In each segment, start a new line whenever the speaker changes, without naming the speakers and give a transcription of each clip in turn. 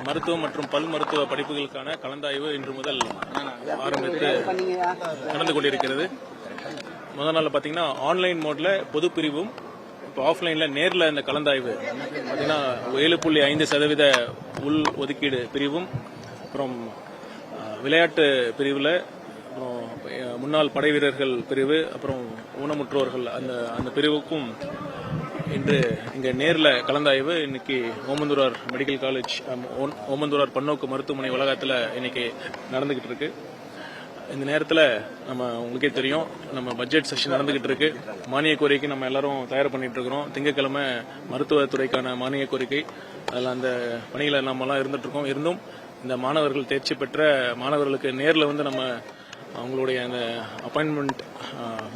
மருத்துவம் மற்றும் பல் மருத்துவ படிப்புகளுக்கான கலந்தாய்வு இன்று முதல் ஆரம்பித்து நடந்து கொண்டிருக்கிறது. முதல் நாள் பார்த்தீங்கன்னா ஆன்லைன் மோட்ல பொது பிரிவும், இப்போ ஆஃப்லைன்ல நேரில் இந்த கலந்தாய்வு பார்த்தீங்கன்னா 7.5% உள் ஒதுக்கீடு பிரிவும், அப்புறம் விளையாட்டு பிரிவில், அப்புறம் முன்னாள் படை வீரர்கள் பிரிவு, அப்புறம் ஊனமுற்றோர்கள் அந்த பிரிவுக்கும் இன்று இங்கே நேரில் கலந்தாய்வு இன்னைக்கு ஓமந்தூரார் மெடிக்கல் காலேஜ், ஓமந்தூரார் பன்னோக்கு மருத்துவமனை வளாகத்தில் இன்னைக்கு நடந்துகிட்டு இருக்கு. இந்த நேரத்தில் நம்ம உங்களுக்கே தெரியும், நம்ம பட்ஜெட் செஷன் நடந்துகிட்டு இருக்கு. மானிய கோரிக்கை நம்ம எல்லாரும் தயார் பண்ணிட்டு இருக்கிறோம். திங்கட்கிழமை மருத்துவத்துறைக்கான மானிய கோரிக்கை, அதில் அந்த பணிகளை நம்மலாம் இருந்துட்டு இருக்கோம். இருந்தும் இந்த மாணவர்கள் தேர்ச்சி பெற்ற மாணவர்களுக்கு நேரில் வந்து நம்ம அவங்களுடைய அந்த அப்பாயின்மெண்ட்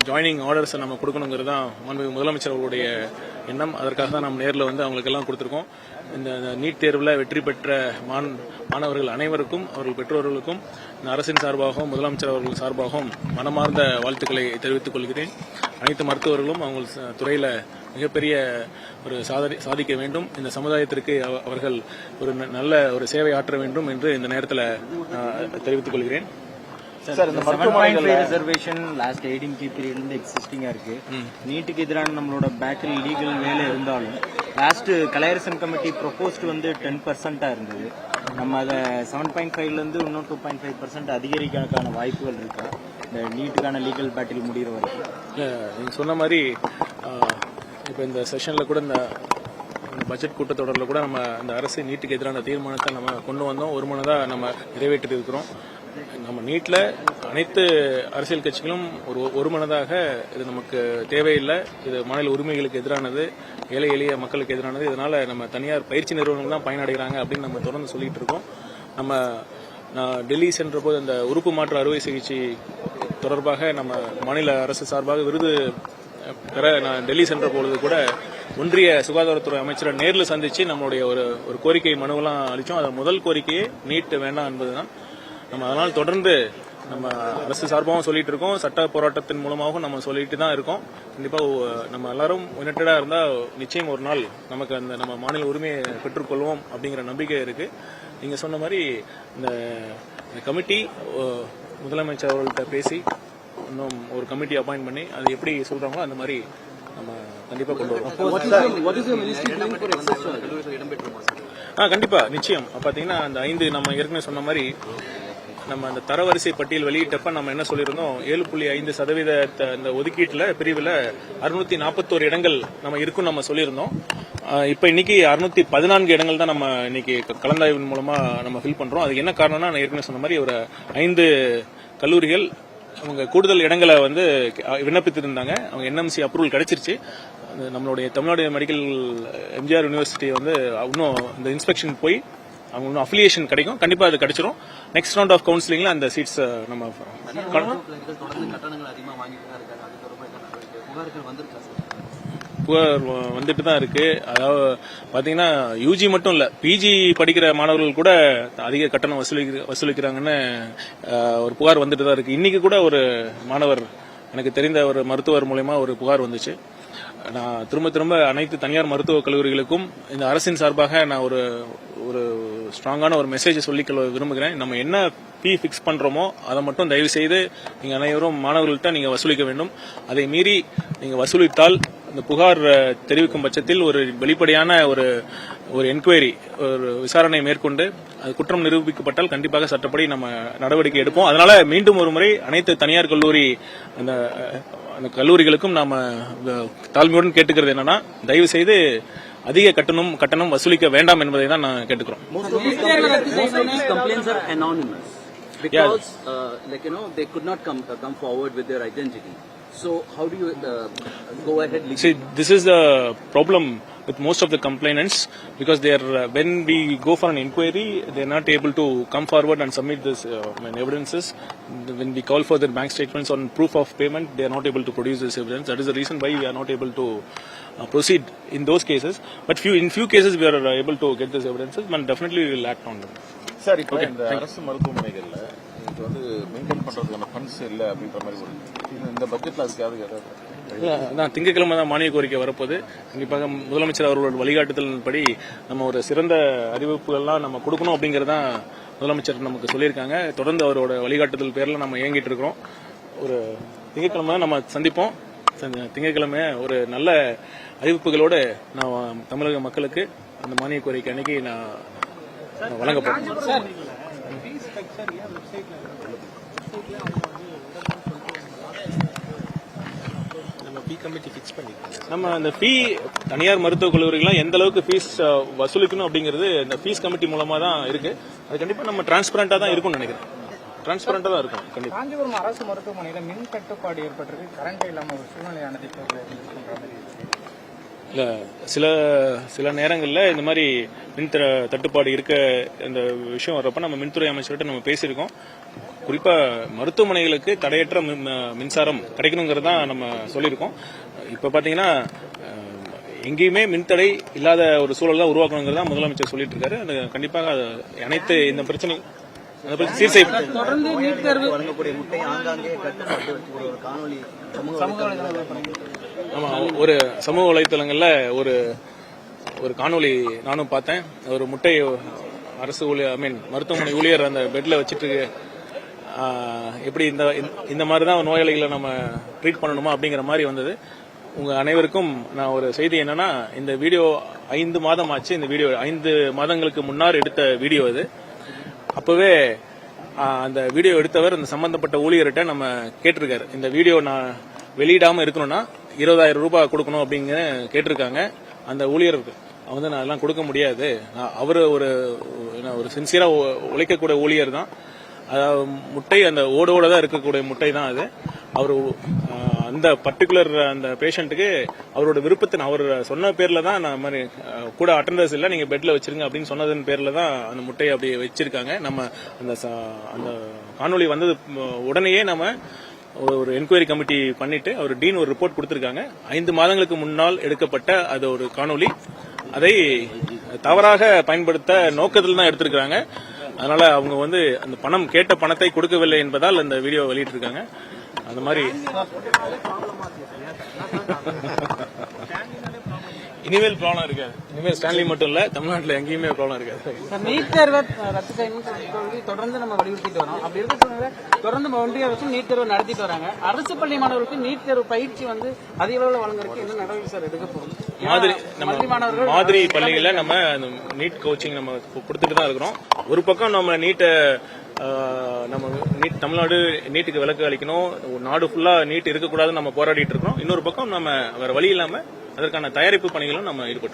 ஜாயினிங் ஆர்டர்ஸை நம்ம கொடுக்கணுங்கிறது தான் மாண்புமிகு முதலமைச்சர் அவர்களுடைய எண்ணம். அதற்காக தான் நம்ம நேரில் வந்து அவங்களுக்கு எல்லாம் கொடுத்துருக்கோம். இந்த நீட் தேர்வில் வெற்றி பெற்ற மாணவர்கள் அனைவருக்கும், அவர்கள் பெற்றோர்களுக்கும் இந்த அரசின் சார்பாகவும் முதலமைச்சர் அவர்கள் சார்பாகவும் மனமார்ந்த வாழ்த்துக்களை தெரிவித்துக் கொள்கிறேன். அனைத்து மருத்துவர்களும் அவங்க துறையில் மிகப்பெரிய ஒரு சாதிக்க வேண்டும், இந்த சமுதாயத்திற்கு அவர்கள் ஒரு நல்ல ஒரு சேவை ஆற்ற வேண்டும் என்று இந்த நேரத்தில் தெரிவித்துக் கொள்கிறேன்.
சார், இந்த 7.5 ரிசர்வேஷன் லாஸ்ட் 18 பீரியட்ல இருந்து எக்ஸிஸ்டிங்கா இருக்கு. நீட்டுக்கு எதிரான நம்மளோட பேட்டில் லீகல் வேலை இருந்தாலும் லாஸ்ட் கலையரசன் கமிட்டி ப்ரொபோஸ்ட் வந்து 10% இருந்தது. நம்ம அதை 7.5ல இருந்து இன்னும் 2.5% அதிகரிக்கிறதுக்கான வாய்ப்புகள் இருக்கா இந்த நீட்டுக்கான லீகல் பேட்டில் முடிகிற வரைக்கும்?
நீங்க சொன்ன மாதிரி இப்போ இந்த செஷன்ல கூட இந்த பட்ஜெட் கூட்டத்தொடரில் கூட நம்ம இந்த அரசு நீட்டுக்கு எதிரான தீர்மானத்தை நம்ம கொண்டு வந்தோம். ஒரு மனதாக நம்ம நிறைவேற்றி இருக்கிறோம். நம்ம நீட்ல அனைத்து அரசியல் கட்சிகளும் ஒரு மனதாக இது நமக்கு தேவையில்லை, இது மாநில உரிமைகளுக்கு எதிரானது, ஏழை எளிய மக்களுக்கு எதிரானது, இதனால நம்ம தனியார் பயிற்சி நிறுவனங்கள் தான் பயனடைகிறாங்க அப்படின்னு நம்ம தொடர்ந்து சொல்லிட்டு இருக்கோம். நான் டெல்லி சென்ற போது அந்த உறுப்பு மாற்று அறுவை சிகிச்சை தொடர்பாக நம்ம மாநில அரசு சார்பாக விருது பெற நான் டெல்லி சென்ற பொழுது கூட ஒன்றிய சுகாதாரத்துறை அமைச்சரை நேரில் சந்திச்சு நம்மளுடைய ஒரு கோரிக்கை மனுவெல்லாம் அளித்தோம். அது முதல் கோரிக்கையே நீட் வேண்டாம் என்பதுதான். நம்ம அதனால் தொடர்ந்து நம்ம அரசு சார்பாகவும் சொல்லிட்டு இருக்கோம், சட்ட போராட்டத்தின் மூலமாகவும் நம்ம சொல்லிட்டு தான் இருக்கோம். கண்டிப்பா நம்ம எல்லாரும் யுனைடடா இருந்தா நிச்சயம் ஒரு நாள் நமக்கு அந்த நம்ம மாநில உரிமையை பெற்றுக்கொள்வோம் அப்படிங்கிற நம்பிக்கை இருக்கு. நீங்க சொன்ன மாதிரி இந்த கமிட்டி முதலமைச்சர் அவர்கள்ட்ட பேசி இன்னும் ஒரு கமிட்டி அப்பாயிண்ட் பண்ணி அது எப்படி சொல்றாங்களோ அந்த மாதிரி நம்ம கண்டிப்பா கொண்டு வருவோம். கண்டிப்பா நிச்சயம். பாத்தீங்கன்னா அந்த 5 நம்ம ஏற்கனவே சொன்ன மாதிரி நம்ம அந்த தரவரிசை பட்டியல் வெளியிட்டப்ப நம்ம என்ன சொல்லியிருந்தோம், 7.5% இந்த ஒதுக்கீட்டுல பிரிவுல 641 இடங்கள் நம்ம இருக்குன்னு நம்ம சொல்லியிருந்தோம். இப்ப இன்னைக்கு 614 இடங்கள் தான் நம்ம இன்னைக்கு கலந்தாய்வின் மூலமா நம்ம ஃபில் பண்றோம். அதுக்கு என்ன காரணம்னா, நான் ஏற்கனவே சொன்ன மாதிரி ஒரு 5 கல்லூரிகள் அவங்க கூடுதல் இடங்களை வந்து விண்ணப்பித்திருந்தாங்க. அவங்க என்எம்சி அப்ரூவல் கிடைச்சிருச்சு. நம்மளுடைய தமிழ்நாடு மெடிக்கல் எம்ஜிஆர் யூனிவர்சிட்டி வந்து இன்னும் இந்த இன்ஸ்பெக்ஷன் போய் அவங்க இன்னும் அஃபிலியேஷன் கிடைக்கும். கண்டிப்பா அது கிடைச்சிரும். நெக்ஸ்ட் ரவுண்ட் ஆஃப் கவுன்சிலிங்ல அந்த சீட்ஸ் நம்ம புகார் வந்துட்டு தான் இருக்கு. அதாவது பாத்தீங்கன்னா யூஜி மட்டும் இல்ல, பிஜி படிக்கிற மாணவர்கள் கூட அதிக கட்டணம் வசூலிக்கிறாங்கன்னு ஒரு புகார் வந்துட்டு தான் இருக்கு. இன்னைக்கு கூட ஒரு மாணவர், எனக்கு தெரிந்த ஒரு மருத்துவர் மூலமா ஒரு புகார் வந்துச்சு. நான் திரும்ப அனைத்து தனியார் மருத்துவக் கல்லூரிகளுக்கும் இந்த அரசின் சார்பாக நான் ஒரு ஸ்ட்ராங்கான ஒரு மெசேஜ் சொல்லிக்கொள்ள விரும்புகிறேன். நம்ம என்ன ஃபீ ஃபிக்ஸ் பண்றோமோ அதை மட்டும் தயவு செய்து நீங்க அனைவரும் மாணவர்கள்ட்ட நீங்க வசூலிக்க வேண்டும். அதை மீறி நீங்க வசூலித்தால் இந்த புகார் தெரிவிக்கும் பட்சத்தில் ஒரு வெளிப்படையான ஒரு என்கொயரி, ஒரு விசாரணை மேற்கொண்டு அது குற்றம் நிரூபிக்கப்பட்டால் கண்டிப்பாக சட்டப்படி நம்ம நடவடிக்கை எடுப்போம். அதனால மீண்டும் ஒரு முறை அனைத்து தனியார் கல்லூரி அந்த கல்லூரிகளுக்கும் நாம தாழ்மையுடன் கேட்டுக்கிறது என்னன்னா, தயவு செய்து அதிக கட்டணம் வசூலிக்க வேண்டாம் என்பதை தான் நான் கேட்டுக்கிறோம்.
Because they could not come forward with their identity. So how do you go ahead?
See, this is the problem with most of the complainants, because they are when we go for an inquiry, they are not able to come forward and submit this evidences. When we call for their bank statements on proof of payment, they are not able to produce this evidence. That is the reason why we are not able to proceed in those cases. But in few cases we are able to get these evidences, and definitely we will act on them.
Sir, இப்போ இந்த அரசு மருத்துவமனைகள்ல இது வந்து maintain பண்றதுக்கான funds இல்லை அப்படின்ற மாதிரி இந்த பட்ஜெட்ல அதுக்காக ஏதாவது
நான் திங்கட்கிழமை தான் மானிய கோரிக்கை வரப்போகுது. கண்டிப்பாக முதலமைச்சர் அவர்களோட வழிகாட்டுதலின்படி நம்ம ஒரு சிறந்த அறிவிப்புகள்லாம் நம்ம கொடுக்கணும் அப்படிங்கறதான் முதலமைச்சர் நமக்கு சொல்லியிருக்காங்க. தொடர்ந்து அவரோட வழிகாட்டுதல் பேர்ல நம்ம இயங்கிட்டு இருக்கிறோம். ஒரு திங்கட்கிழமை நம்ம சந்திப்போம். திங்கட்கிழமை ஒரு நல்ல அறிவிப்புகளோடு நான் தமிழக மக்களுக்கு அந்த மானிய கோரிக்கை அன்னைக்கு நான் வழங்க போறேன். நம்ம அந்த ஃபீ தனியார் மருத்துவக் கல்லூரிகள்லாம் எந்த அளவுக்கு ஃபீஸ் வசூலிக்கணும் அப்படிங்கிறது இந்த ஃபீஸ் கமிட்டி மூலமா தான் இருக்கு. அது கண்டிப்பா நம்ம டிரான்ஸ்பரண்டா தான் இருக்கும்னு நினைக்கிறேன். டிரான்ஸ்பரண்டா தான் இருக்கும். கண்டிப்பா
காஞ்சிபுரம் அரசு மருத்துவமனையில மின் தட்டுப்பாடு ஏற்பட்டிருக்கு. கரண்ட் இல்லாம ஒரு சூழ்நிலையானது
இல்ல சில நேரங்கள்ல இந்த மாதிரி மின் தட்டுப்பாடு இருக்க இந்த விஷயம் வர்றப்ப நம்ம மின்துறை அமைச்சர்கிட்ட நம்ம பேசியிருக்கோம். குறிப்பா மருத்துவமனைகளுக்கு தடையற்ற மின்சாரம் கிடைக்கணுங்கிறதா நம்ம சொல்லியிருக்கோம். இப்ப பாத்தீங்கன்னா எங்கேயுமே மின்தடை இல்லாத ஒரு சூழல் தான் உருவாக்கணுங்கிறதா முதலமைச்சர் சொல்லிட்டு இருக்காரு. அது கண்டிப்பாக அனைத்து இந்த பிரச்சனை சீர் செய்ய
தொடர்ந்து நீட் தேர்வு வழங்கக்கூடிய முட்டை ஆங்காங்கே கட்டுப்பாட்டு ஒரு காணொலி
ஆமா, ஒரு சமூக வலைத்தளங்கள்ல ஒரு காணொலி நானும் பார்த்தேன். ஒரு முட்டை அரசு ஊழியர் மருத்துவமனை ஊழியர் அந்த பெட்ல வச்சிட்டு எப்படி இந்த மாதிரி தான் நோயாளிகளை நம்ம ட்ரீட் பண்ணணுமா அப்படிங்கிற மாதிரி வந்தது. உங்க அனைவருக்கும் நான் ஒரு செய்தி என்னன்னா, இந்த வீடியோ 5 மாதம் ஆச்சு. இந்த வீடியோ 5 மாதங்களுக்கு முன்னால் எடுத்த வீடியோ அது. அப்பவே அந்த வீடியோ எடுத்தவர் அந்த சம்பந்தப்பட்ட ஊழியர்கிட்ட நம்ம கேட்டிருக்காரு, இந்த வீடியோ நான் வெளியிடாம இருக்கணும்னா 20,000 ரூபாய் கொடுக்கணும் அப்படிங்க கேட்டிருக்காங்க. அந்த ஊழியருக்கு வந்து நான் எல்லாம் கொடுக்க முடியாது, அவரு ஒரு சின்சியரா உழைக்கக்கூடிய ஊழியர் தான். அதாவது முட்டை அந்த ஓட தான் இருக்கக்கூடிய முட்டை தான் அது. அவரு அந்த பர்டிகுலர் அந்த பேஷண்ட்டுக்கு அவரோட விருப்பத்தின் அவர் சொன்ன பேர்ல தான் நான் மாதிரி கூட அட்டெண்டர்ஸ் இல்ல, நீங்க பெட்ல வச்சிருங்க அப்படின்னு சொன்னதன் பேர்ல தான் அந்த முட்டையை அப்படி வச்சிருக்காங்க. நம்ம அந்த காணொலி வந்தது உடனேயே நம்ம ஒரு என்கொயரி கமிட்டி பண்ணிட்டு அவர் டீன் ஒரு ரிப்போர்ட் கொடுத்திருக்காங்க. 5 மாதங்களுக்கு முன்னால் எடுக்கப்பட்ட அது ஒரு காணொலி. அதை தவறாக பயன்படுத்த நோக்கத்தில் தான் எடுத்திருக்காங்க. அதனால அவங்க வந்து அந்த கேட்ட பணத்தை கொடுக்கவில்லை என்பதால் அந்த வீடியோ வெளியிட்டிருக்காங்க. அந்த மாதிரி இனிமேல் ப்ராப்ளம் இருக்காது. இனிமேல் ஸ்டான்லி மட்டும் இல்ல, தமிழ்நாட்டில் எங்கேயுமே ப்ராப்ளம் இருக்காது.
நீட் தேர்வை ரத்து செய்யணும்னு தொடர்ந்து நம்ம வலியுறுத்திட்டு வரோம். அப்படி இருக்க சூழ்நிலை தொடர்ந்து ஒன்றிய அரசு நீட் தேர்வு நடத்திட்டு வராங்க. அரசு பள்ளி மாணவர்களுக்கு நீட் தேர்வு பயிற்சி வந்து அதிக அளவில் வழங்குறதுக்கு என்ன நடவடிக்கை சார் எடுக்க போறோம்?
மாதிரி பள்ளிகளை நம்ம நீட் கோச்சிங் நம்ம கொடுத்துட்டு தான் இருக்கிறோம். ஒரு பக்கம் நம்ம நீட்டை தமிழ்நாடு நீட்டுக்கு விலக்கு அளிக்கணும், நாடு ஃபுல்லா நீட் இருக்கக்கூடாதுன்னு நம்ம போராடிட்டு இருக்கோம். இன்னொரு பக்கம் நம்ம வேற வழி இல்லாம அதற்கான தயாரிப்பு பணிகளும் நம்ம ஈடுபட்டு